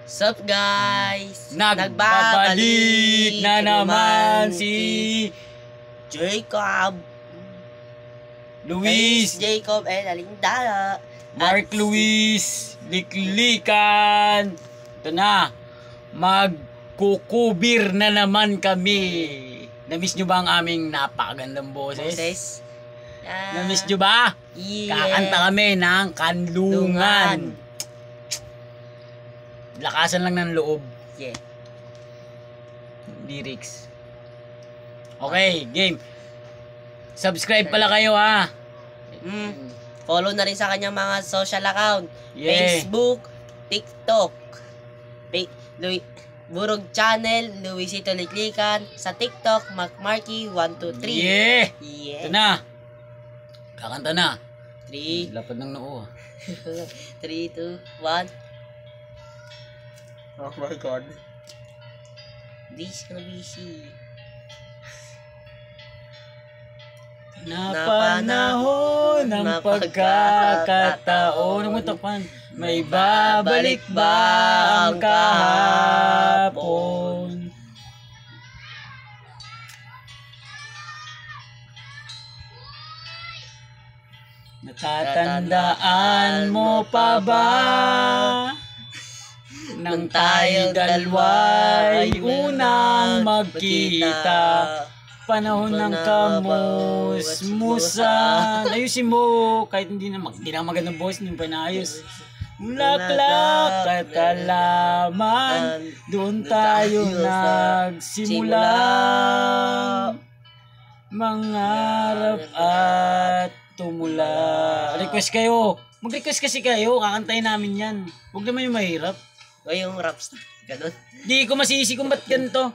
Sup guys? Nagbabalik na naman si Jacob, Luis, Jacob and Alindana, Mark Luis, Liklikan. Ito na, magkukubir na naman kami. Namiss nyo ba ang aming napakagandang boses? Namiss nyo ba? Yeah. Kakanta kami ng Kanlungan. Lakasan lang ng loob. Yeah. Lyrics. Okay, game. Subscribe pala kayo ha. Follow na rin sa kanyang mga social account. Yeah. Facebook, TikTok, Burog Channel, Luisito Liklikan. Sa TikTok, MacMarky123. Yeah. Yeah. Ito na. Kakanta na. 3, Lapad ng noo. 3, 2, 1. Oh my God. This gonna be easy. Napanahon ng pagkakataon. Umutakpan. May babalik ba ang kahapon? Natatandaan mo pa ba nang tayo dalawa'y unang magkita? Panahon ng kamusmusan. Ayusin mo kahit hindi na magandang boss, hindi pa naayos. Mulaklak at alaman, doon tayo nagsimula. Mangarap at tumula. Request kayo. Mag-request kasi kayo, kakantayin namin yan. Huwag naman yung mahirap. O yung raps na. Ganun. Di ko masisi kung ba't ganito.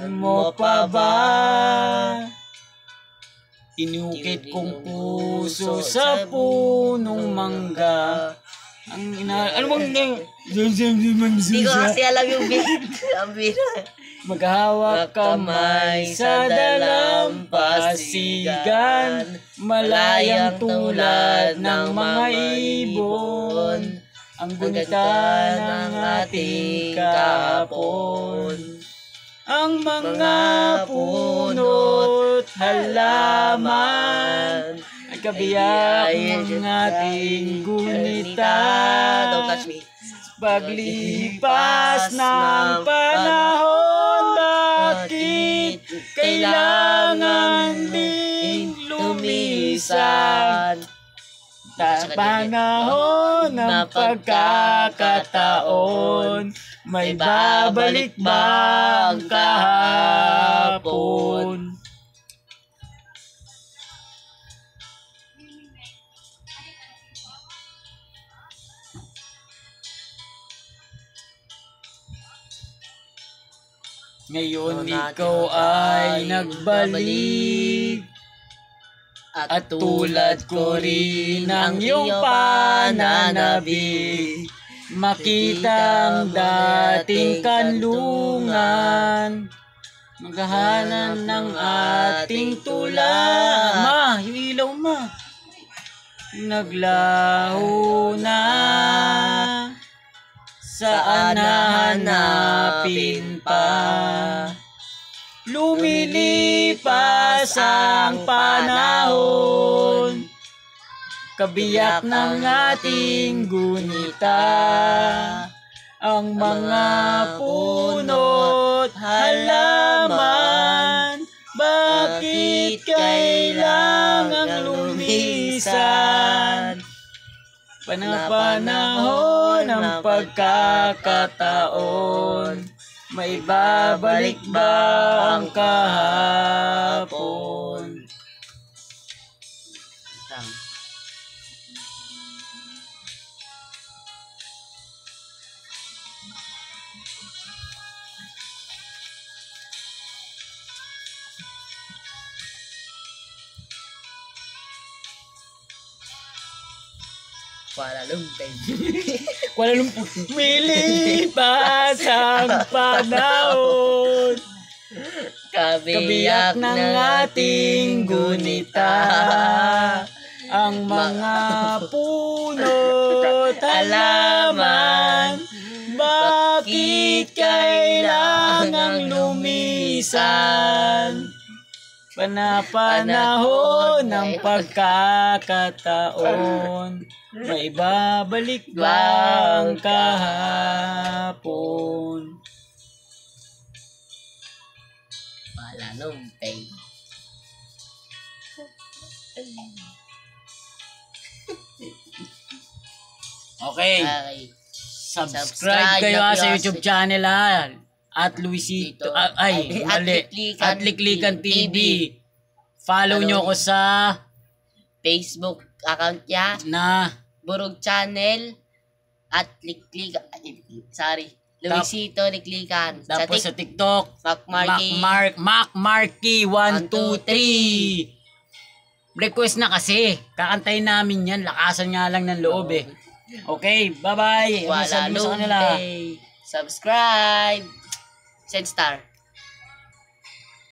Mo pa ba? Inukit kong puso sa punong mangga. Ang ano bang Hindi ko kasi alam yung beat. Ang beat. Maghawak kamay sa dalampasigan, malayang tulad ng mga ibon. Ang gunita ng ating kahapon. Ang mga puno't halaman ay kabiyak ng ating gunita. Don't touch me. Paglipas ng panahon, bakit kailangan ding lumisan? Panahon ng pagkakataon, may babalik ba ang kahapon? Ngayon ikaw ay nagbalik, at tulad ko rin ang iyong pananabik. Makitang dating kanlungan, maghahanan ng ating tula. Ma, yung ilaw ma. Naglaho na, saan nahanapin pa? Lumilipas ang panahon, kabiyak ng ating gunita. Ang mga puno't halaman, bakit kailangang lumisan? Panahon ng pagkakataon, may babalik ba ang kahapon? Kuala Lumpur. Kuala Lumpur. Milipas ang panahon, kabiyak ng ating gunita. Ang mga puno't halaman, Bakit kailangang lumisan? Panahon ng pagkakataon, may babalik ba ang kahapon? Wala nung pay. Okay, Okay. subscribe kayo na sa kayo YouTube channel at Luisito, mali, at Liklikan TV. Follow nyo ko sa Facebook account niya, na Burog Channel, at Liklikan. Sorry. Luisito Liklikan. tapos sa TikTok, Marky. Marky 123. Request na kasi. Kakantayin namin yan. Lakasan nga lang ng loob eh. Okay, bye-bye. Ano Wala sabi mo sa nung kanila? pay. Subscribe. Send star.